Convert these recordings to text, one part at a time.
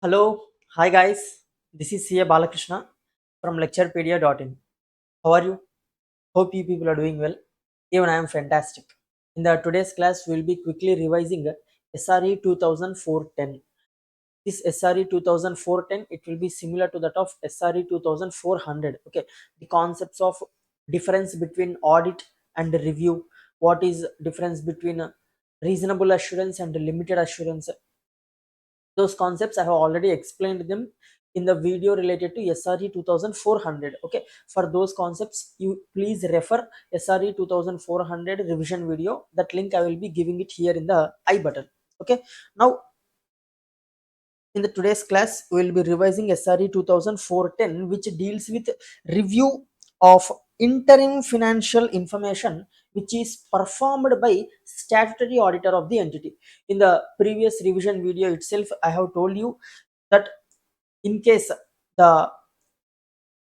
Hello, hi guys. This is CA Balakrishna from Lecturepedia.in. How are you? Hope you people are doing well. Even I am fantastic. In the today's class, we will be quickly revising SRE 2004-10. This SRE 2004-10, it will be similar to that of SRE 2400. Okay, the concepts of difference between audit and review. What is difference between reasonable assurance and limited assurance? Those concepts I have already explained them in the video related to SRE 2400. Okay, for those concepts you please refer SRE 2400 revision video. That link I will be giving it here in the I button. Okay, now in the today's class we will be revising SRE 2004-10, which deals with review of interim financial information which is performed by statutory auditor of the entity. In the previous revision video itself I have told you that in case the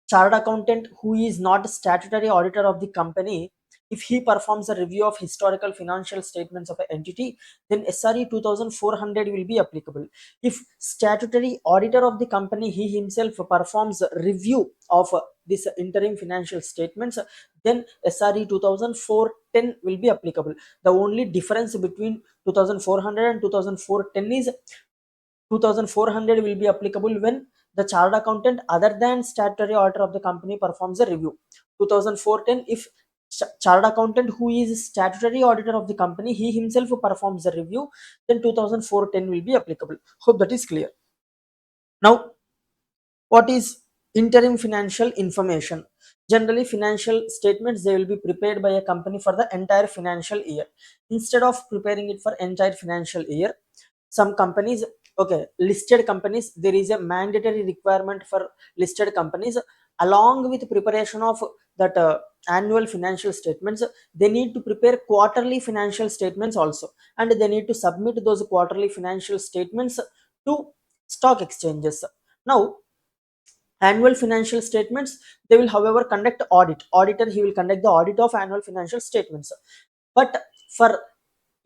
chartered accountant who is not statutory auditor of the company, if he performs a review of historical financial statements of an entity, then SRE 2400 will be applicable. If statutory auditor of the company, he himself performs a review of this interim financial statements, then SRE 2410 will be applicable. The only difference between 2400 and 2410 is 2400 will be applicable when the chartered accountant other than statutory auditor of the company performs a review. 2004-10, if chartered accountant who is statutory auditor of the company, he himself performs a review, then 2004-10 will be applicable. Hope that is clear. Now, what is interim financial information? Generally, financial statements, they will be prepared by a company for the entire financial year. Instead of preparing it for entire financial year, some companies, okay, listed companies, there is a mandatory requirement for listed companies. Along with preparation of that annual financial statements, they need to prepare quarterly financial statements also, and they need to submit those quarterly financial statements to stock exchanges. Now, annual financial statements, they will however conduct auditor, he will conduct the audit of annual financial statements. But for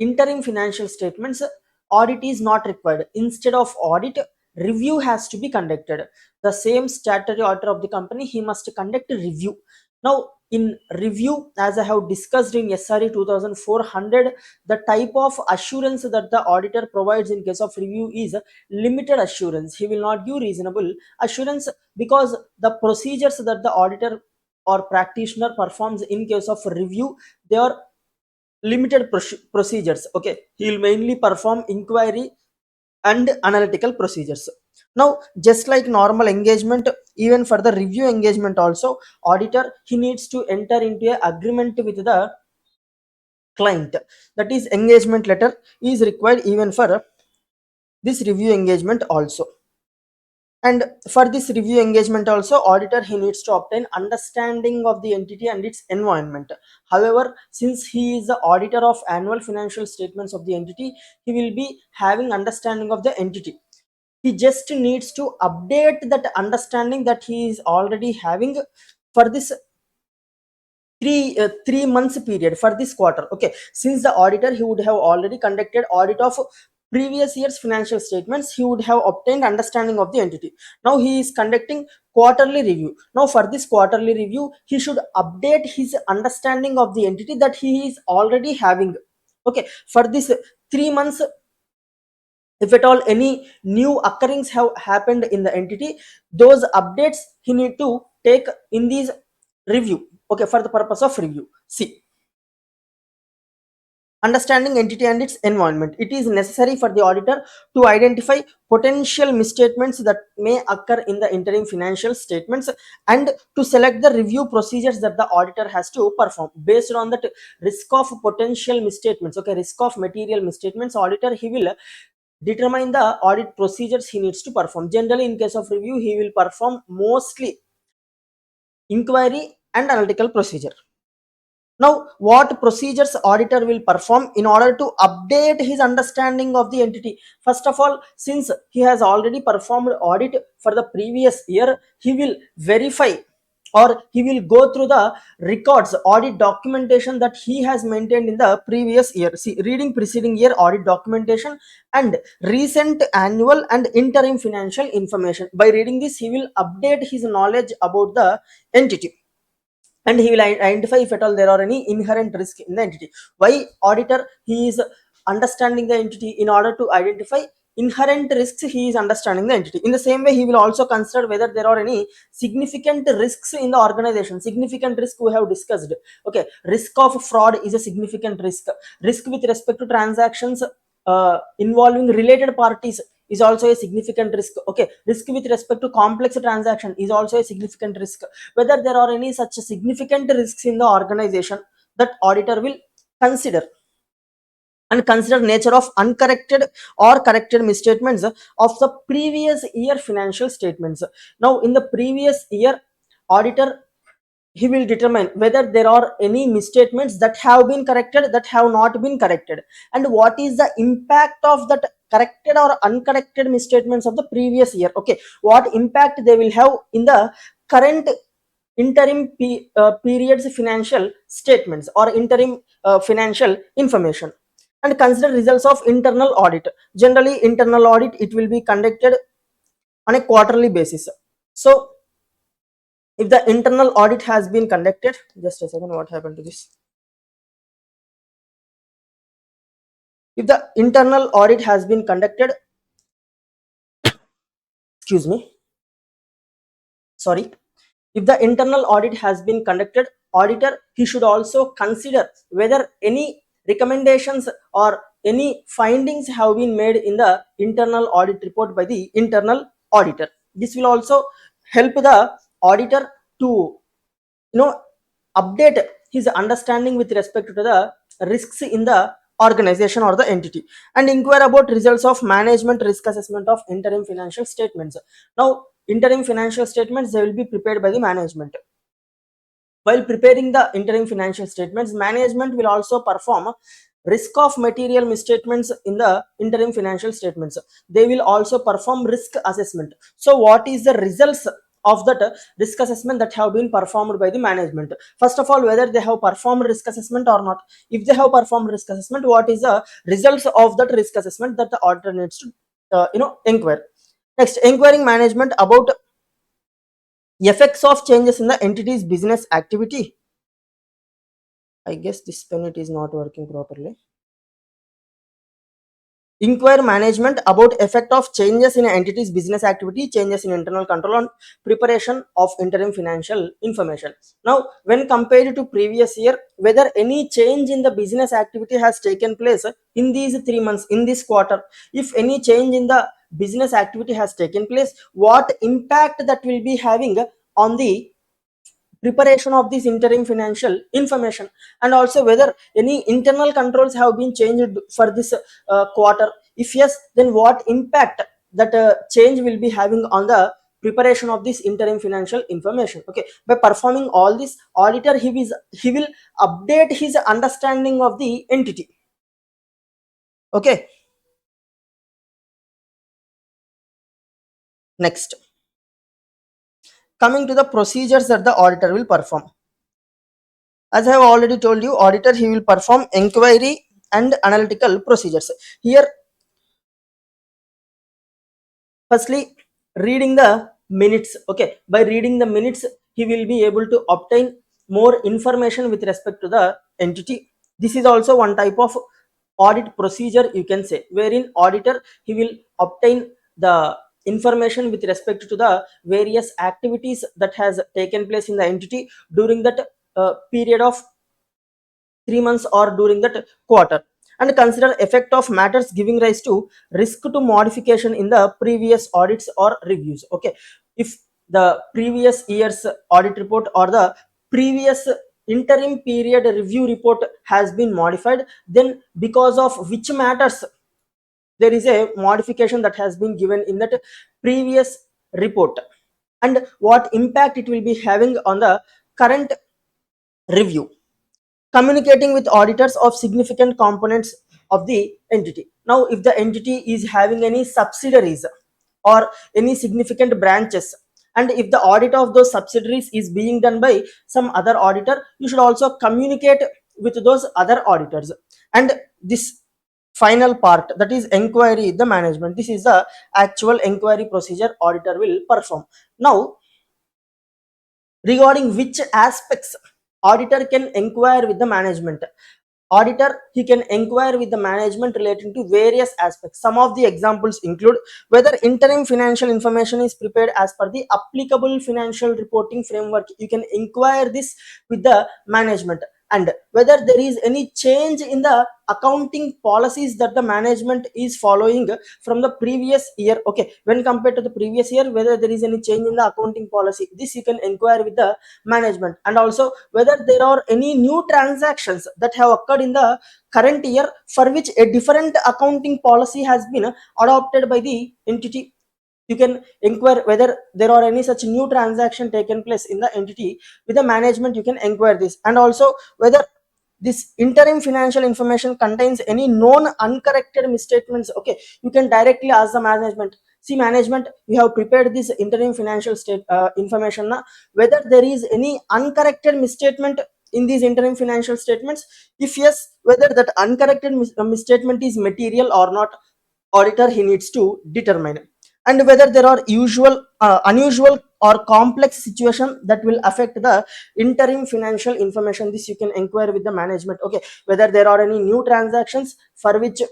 interim financial statements, audit is not required. Instead of audit, review has to be conducted. The same statutory auditor of the company, he must conduct a review. Now, in review, as I have discussed in SRE 2400, the type of assurance that the auditor provides in case of review is limited assurance. He will not give reasonable assurance, because the procedures that the auditor or practitioner performs in case of review, they are limited procedures. Okay, he will mainly perform inquiry and analytical procedures. Now, just like normal engagement, even for the review engagement also, auditor, he needs to enter into a agreement with the client. That is, engagement letter is required even for this review engagement also. And for this review engagement also, auditor, he needs to obtain understanding of the entity and its environment. However, since he is the auditor of annual financial statements of the entity, he will be having understanding of the entity. He just needs to update that understanding that he is already having for this 3 months period, for this quarter. Okay, since the auditor, he would have already conducted audit of previous year's financial statements, he would have obtained understanding of the entity. Now he is conducting quarterly review. Now for this quarterly review, he should update his understanding of the entity that he is already having. Okay, for this 3 months, if at all any new occurrence have happened in the entity, those updates he need to take in these review. Okay, for the purpose of review. See, understanding entity and its environment, it is necessary for the auditor to identify potential misstatements that may occur in the interim financial statements, and to select the review procedures that the auditor has to perform based on that risk of potential misstatements. Okay, risk of material misstatements, auditor, he will determine the audit procedures he needs to perform. Generally, in case of review, he will perform mostly inquiry and analytical procedure. Now, what procedures auditor will perform in order to update his understanding of the entity? First of all, since he has already performed audit for the previous year, he will verify. or he will go through the records, audit documentation that he has maintained in the previous year. See, reading preceding year audit documentation and recent annual and interim financial information. By reading this, he will update his knowledge about the entity, and he will identify if at all there are any inherent risk in the entity. Why auditor? He is understanding the entity in order to identify inherent risks. He is understanding the entity. In the same way, he will also consider whether there are any significant risks in the organization. Significant risk we have discussed. Okay, risk of fraud is a significant risk. Risk with respect to transactions involving related parties is also a significant risk. Okay, risk with respect to complex transaction is also a significant risk. Whether there are any such significant risks in the organization, that auditor will consider, and consider nature of uncorrected or corrected misstatements of the previous year financial statements. Now in the previous year, auditor, he will determine whether there are any misstatements that have been corrected, that have not been corrected, and what is the impact of that corrected or uncorrected misstatements of the previous year. Okay, what impact they will have in the current interim periods financial statements or interim financial information. And consider results of internal audit. Generally internal audit, it will be conducted on a quarterly basis. So if the internal audit has been conducted, just a second, what happened to this? If the internal audit has been conducted, excuse me, sorry, if the internal audit has been conducted, auditor, he should also consider whether any recommendations or any findings have been made in the internal audit report by the internal auditor. This will also help the auditor to update his understanding with respect to the risks in the organization or the entity, and inquire about results of management risk assessment of interim financial statements. Now interim financial statements, they will be prepared by the management. While preparing the interim financial statements, management will also perform risk of material misstatements in the interim financial statements. They will also perform risk assessment. So what is the results of that risk assessment that have been performed by the management? First of all, whether they have performed risk assessment or not. If they have performed risk assessment, what is the results of that risk assessment that the auditor needs to inquire. Next, inquiring management about effects of changes in the entity's business activity. I guess this pen, it is not working properly. Inquire management about effect of changes in an entity's business activity, changes in internal control on preparation of interim financial information. Now when compared to previous year, whether any change in the business activity has taken place in these 3 months, in this quarter. If any change in the business activity has taken place, what impact that will be having on the preparation of this interim financial information, and also whether any internal controls have been changed for this quarter. If yes, then what impact that change will be having on the preparation of this interim financial information. Okay, by performing all this, auditor, he will update his understanding of the entity. Okay, next, coming to the procedures that the auditor will perform. As I have already told you, auditor, he will perform inquiry and analytical procedures. Here, firstly, reading the minutes. Okay, by reading the minutes, he will be able to obtain more information with respect to the entity. This is also one type of audit procedure, you can say, wherein auditor, he will obtain the information with respect to the various activities that has taken place in the entity during that period of 3 months or during that quarter, and consider effect of matters giving rise to risk to modification in the previous audits or reviews. Okay, if the previous year's audit report or the previous interim period review report has been modified, then because of which matters there is a modification that has been given in that previous report, and what impact it will be having on the current review. Communicating with auditors of significant components of the entity. Now if the entity is having any subsidiaries or any significant branches, and if the audit of those subsidiaries is being done by some other auditor, you should also communicate with those other auditors. And this final part, that is inquiry the management, this is the actual inquiry procedure auditor will perform. Now, regarding which aspects auditor can inquire with the management, auditor, he can inquire with the management relating to various aspects. Some of the examples include whether interim financial information is prepared as per the applicable financial reporting framework, you can inquire this with the management. And whether there is any change in the accounting policies that the management is following from the previous year, okay, when compared to the previous year, whether there is any change in the accounting policy, this you can inquire with the management. And also whether there are any new transactions that have occurred in the current year for which a different accounting policy has been adopted by the entity, you can inquire whether there are any such new transaction taken place in the entity. With the management, you can inquire this. And also whether this interim financial information contains any known uncorrected misstatements, okay, you can directly ask the management, see management, we have prepared this interim financial information now, whether there is any uncorrected misstatement in these interim financial statements. If yes, whether that uncorrected misstatement is material or not, auditor he needs to determine. And whether there are unusual or complex situation that will affect the interim financial information, this you can inquire with the management, okay, whether there are any new transactions for which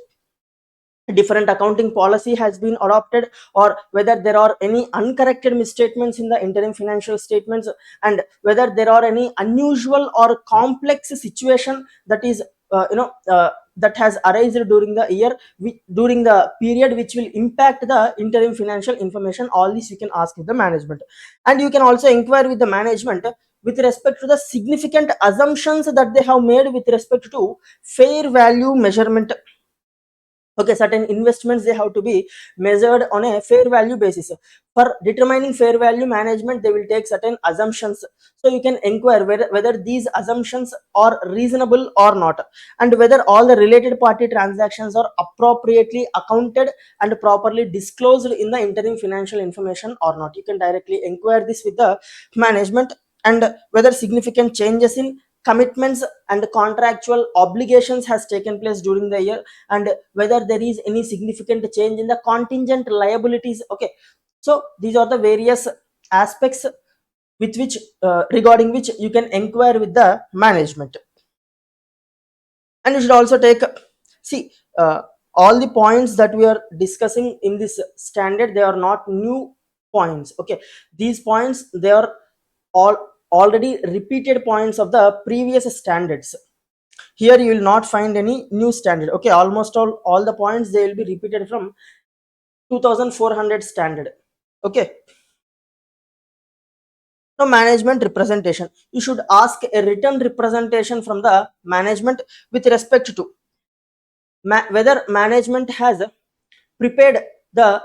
different accounting policy has been adopted, or whether there are any uncorrected misstatements in the interim financial statements, and whether there are any unusual or complex situation that is that has arisen during the year, during the period which will impact the interim financial information. All this you can ask with the management. And you can also inquire with the management with respect to the significant assumptions that they have made with respect to fair value measurement. Okay, certain investments they have to be measured on a fair value basis. For determining fair value management, they will take certain assumptions. So you can inquire whether these assumptions are reasonable or not, and whether all the related party transactions are appropriately accounted and properly disclosed in the interim financial information or not. You can directly inquire this with the management. And whether significant changes in commitments and contractual obligations has taken place during the year, and whether there is any significant change in the contingent liabilities, okay. So these are the various aspects with which regarding which you can inquire with the management. And you should also take, see, all the points that we are discussing in this standard, they are not new points, okay. These points, they are all already repeated points of the previous standards. Here you will not find any new standard, okay. Almost all the points, they will be repeated from 2400 standard, okay. Now, management representation, you should ask a written representation from the management with respect to whether management has prepared the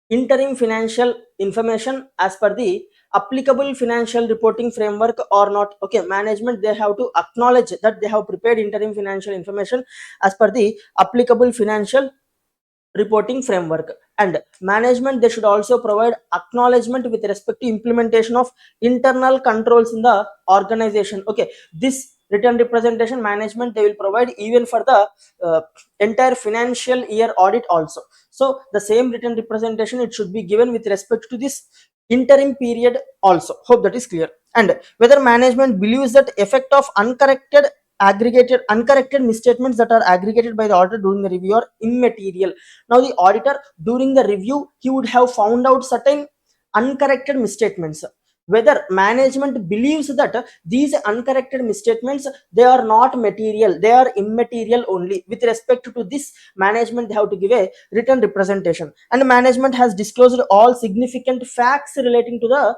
interim financial information as per the applicable financial reporting framework or not, okay. Management, they have to acknowledge that they have prepared interim financial information as per the applicable financial reporting framework. And management, they should also provide acknowledgement with respect to implementation of internal controls in the organization, okay. This written representation management, they will provide even for the entire financial year audit also. So the same written representation, it should be given with respect to this interim period also. Hope that is clear. And whether management believes that effect of uncorrected misstatements that are aggregated by the auditor during the review are immaterial. Now the auditor, during the review, he would have found out certain uncorrected misstatements. Whether management believes that these uncorrected misstatements, they are not material, they are immaterial only, with respect to this, management, they have to give a written representation. And management has disclosed all significant facts relating to the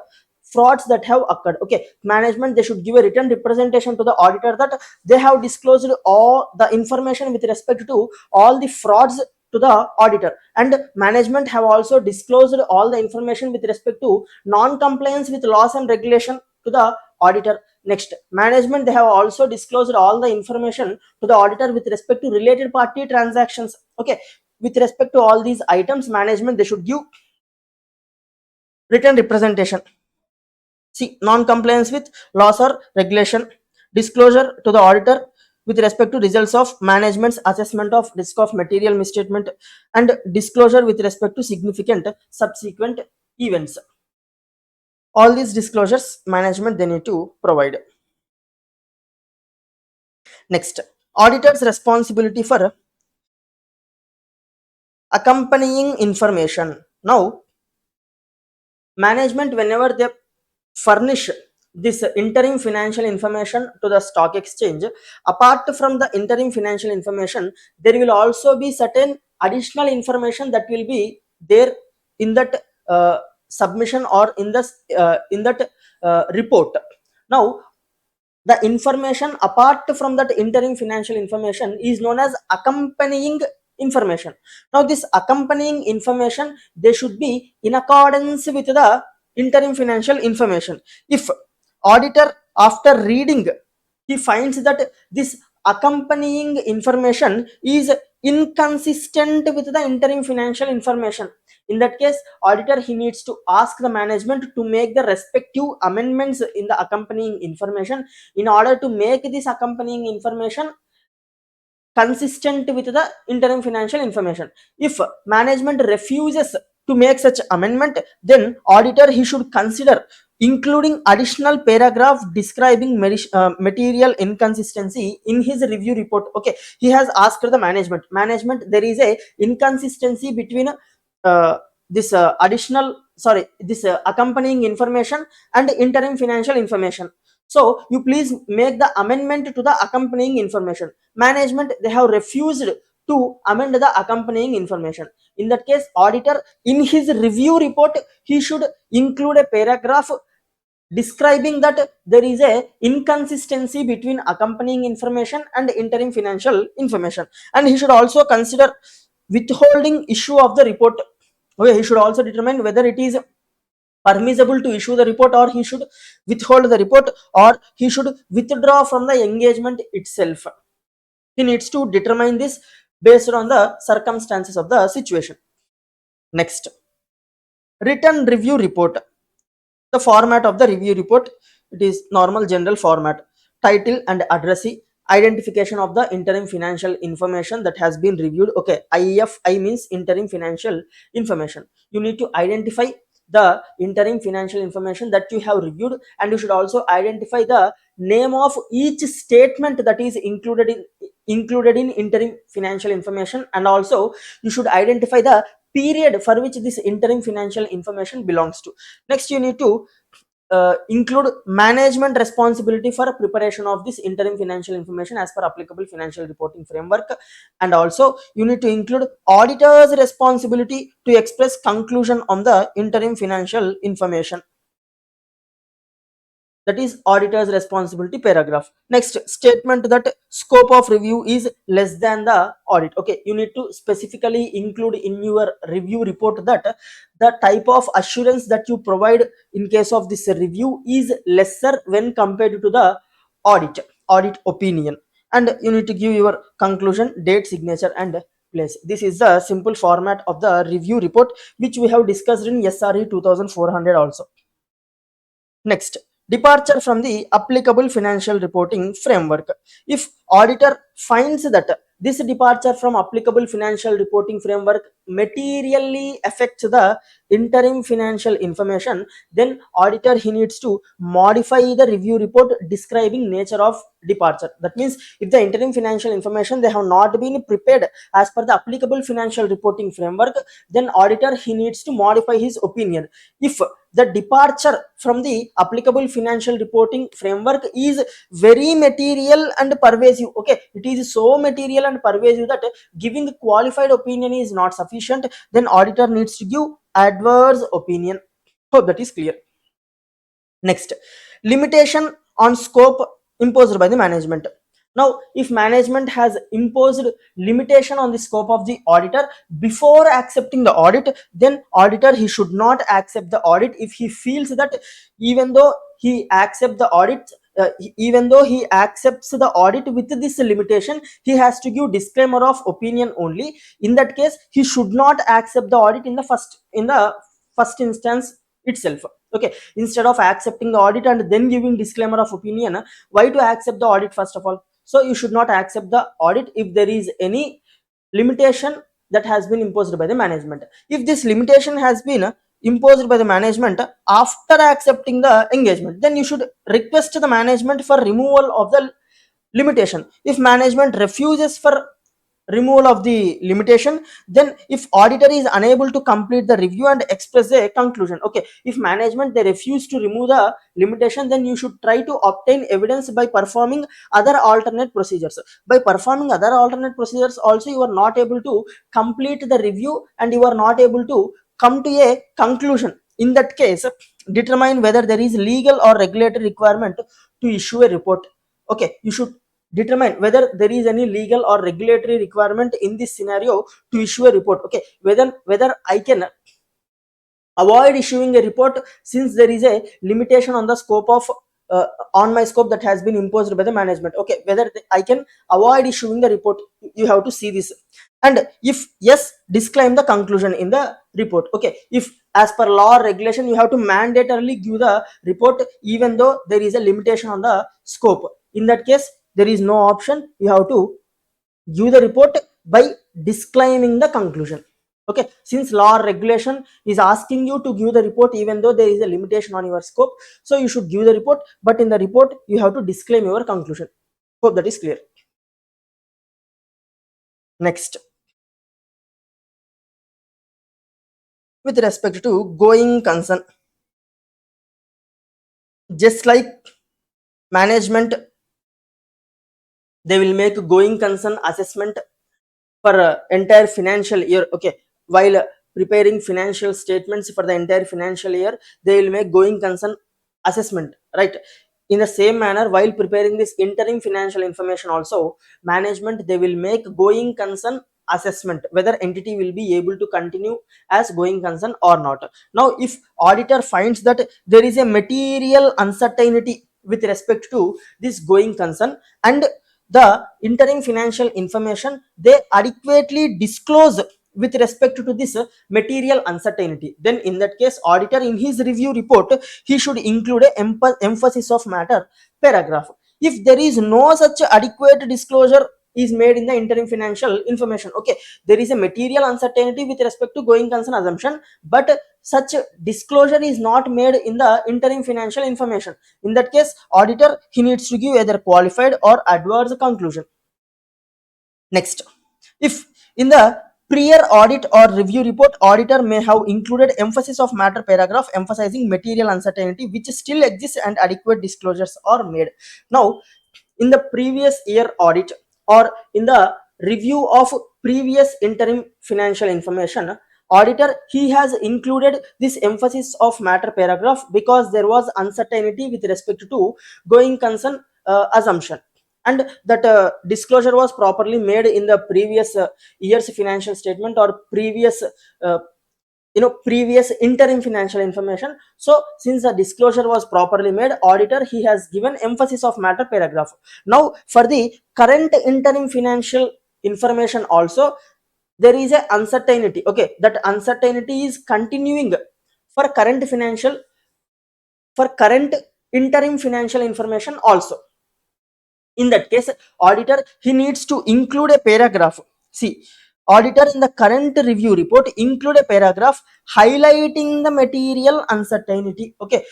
frauds that have occurred, okay. Management, they should give a written representation to the auditor that they have disclosed all the information with respect to all the frauds to the auditor. And management have also disclosed all the information with respect to non-compliance with laws and regulation to the auditor. Next, management, they have also disclosed all the information to the auditor with respect to related party transactions, okay. With respect to all these items, management, they should give written representation. See, non-compliance with laws or regulation, disclosure to the auditor with respect to results of management's assessment of risk of material misstatement, and disclosure with respect to significant subsequent events. All these disclosures management they need to provide. Next, auditor's responsibility for accompanying information. Now, management, whenever they furnish this interim financial information to the stock exchange, apart from the interim financial information, there will also be certain additional information that will be there in that submission or in that report. Now, the information apart from that interim financial information is known as accompanying information. Now, this accompanying information, they should be in accordance with the interim financial information. If auditor, after reading, he finds that this accompanying information is inconsistent with the interim financial information, in that case, auditor he needs to ask the management to make the respective amendments in the accompanying information in order to make this accompanying information consistent with the interim financial information. If management refuses to make such amendment, then auditor he should consider including additional paragraph describing material inconsistency in his review report. Okay, he has asked the management, there is a inconsistency between this additional sorry this accompanying information and interim financial information, so you please make the amendment to the accompanying information. Management, they have refused to amend the accompanying information. In that case, auditor in his review report he should include a paragraph describing that there is a inconsistency between accompanying information and interim financial information, and he should also consider withholding issue of the report. Okay, he should also determine whether it is permissible to issue the report, or he should withhold the report, or he should withdraw from the engagement itself. He needs to determine this based on the circumstances of the situation. Next, written review report. The format of the review report, it is normal general format. Title and addressee, identification of the interim financial information that has been reviewed. Okay, IFI means interim financial information. You need to identify the interim financial information that you have reviewed, and you should also identify the name of each statement that is included in interim financial information, and also you should identify the period for which this interim financial information belongs to. Next, you need to include management responsibility for preparation of this interim financial information as per applicable financial reporting framework, and also you need to include auditors responsibility to express conclusion on the interim financial information. That is auditor's responsibility paragraph. Next, statement that scope of review is less than the audit. Okay, you need to specifically include in your review report that the type of assurance that you provide in case of this review is lesser when compared to the audit opinion, and you need to give your conclusion, date, signature, and place. This is the simple format of the review report which we have discussed in SRE 2400 also. Next, departure from the applicable financial reporting framework. If auditor finds that this departure from applicable financial reporting framework materially affects the interim financial information, then auditor he needs to modify the review report describing nature of departure. That means if the interim financial information they have not been prepared as per the applicable financial reporting framework, then auditor he needs to modify his opinion. If the departure from the applicable financial reporting framework is very material and pervasive, okay, it is so material and pervasive that giving qualified opinion is not sufficient, then auditor needs to give adverse opinion. Hope that is clear. Next, limitation on scope imposed by the management. Now, if management has imposed limitation on the scope of the auditor before accepting the audit, then auditor he should not accept the audit if he feels that even though he accepts the audit, even though he accepts the audit with this limitation, he has to give disclaimer of opinion only. In that case, he should not accept the audit in the first instance itself. Okay, instead of accepting the audit and then giving disclaimer of opinion, why to accept the audit first of all? So you should not accept the audit if there is any limitation that has been imposed by the management. If this limitation has been imposed by the management after accepting the engagement, then you should request the management for removal of the limitation. If management refuses for removal of the limitation, then if auditor is unable to complete the review and express a conclusion, okay, if management they refuse to remove the limitation, then you should try to obtain evidence by performing other alternate procedures. By performing other alternate procedures also you are not able to complete the review and you are not able to come to a conclusion. In that case, determine whether there is legal or regulatory requirement to issue a report. Okay, you should determine whether there is any legal or regulatory requirement in this scenario to issue a report. Okay, whether I can avoid issuing a report since there is a limitation on the scope of on my scope that has been imposed by the management. Okay, whether I can avoid issuing the report, you have to see this. And if yes, disclaim the conclusion in the report. Okay, if as per law or regulation you have to mandatorily give the report even though there is a limitation on the scope, in that case there is no option, you have to give the report by disclaiming the conclusion. Okay, since law or regulation is asking you to give the report even though there is a limitation on your scope, so you should give the report, but in the report you have to disclaim your conclusion. Hope that is clear. Next, with respect to going concern, just like management, they will make going concern assessment for entire financial year. Okay, while preparing financial statements for the entire financial year, they will make going concern assessment, right? In the same manner, while preparing this interim financial information also, management they will make going concern assessment whether entity will be able to continue as going concern or not. Now if auditor finds that there is a material uncertainty with respect to this going concern and the interim financial information they adequately disclose with respect to this material uncertainty, then in that case auditor in his review report he should include a emphasis of matter paragraph. If there is no such adequate disclosure is made in the interim financial information, okay, there is a material uncertainty with respect to going concern assumption, but such disclosure is not made in the interim financial information, in that case auditor he needs to give either qualified or adverse conclusion. Next, if in the prior audit or review report auditor may have included emphasis of matter paragraph emphasizing material uncertainty which still exists and adequate disclosures are made. Now in the previous year audit or in the review of previous interim financial information, auditor he has included this emphasis of matter paragraph because there was uncertainty with respect to going concern assumption, and that disclosure was properly made in the previous year's financial statement or previous uh, previous interim financial information. So since the disclosure was properly made, auditor he has given emphasis of matter paragraph. Now for the current interim financial information also there is a uncertainty. Okay, that uncertainty is continuing for current interim financial information also. In that case auditor he needs to include a paragraph. See, auditor in the current review report include a paragraph highlighting the material uncertainty. Okay,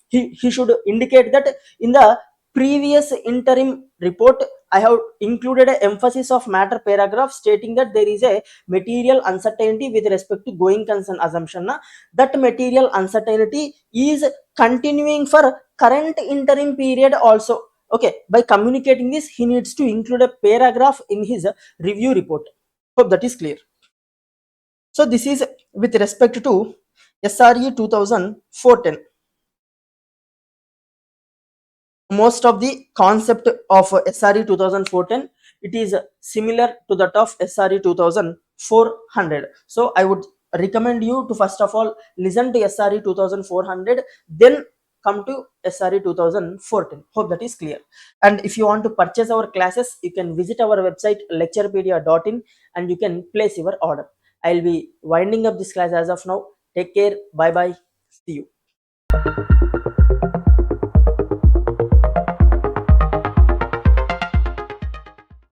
he should indicate that in the previous interim report I have included an emphasis of matter paragraph stating that there is a material uncertainty with respect to going concern assumption na. That material uncertainty is continuing for current interim period also. Okay, by communicating this he needs to include a paragraph in his review report. Hope that is clear. So this is with respect to SRE 2014. Most of the concept of SRE 2014 it is similar to that of SRE 2400. So I would recommend you to first of all listen to SRE 2400, then come to SRE 2014. Hope that is clear. And if you want to purchase our classes, you can visit our website lecturepedia.in and you can place your order. I'll be winding up this class as of now. Take care. Bye bye. See you.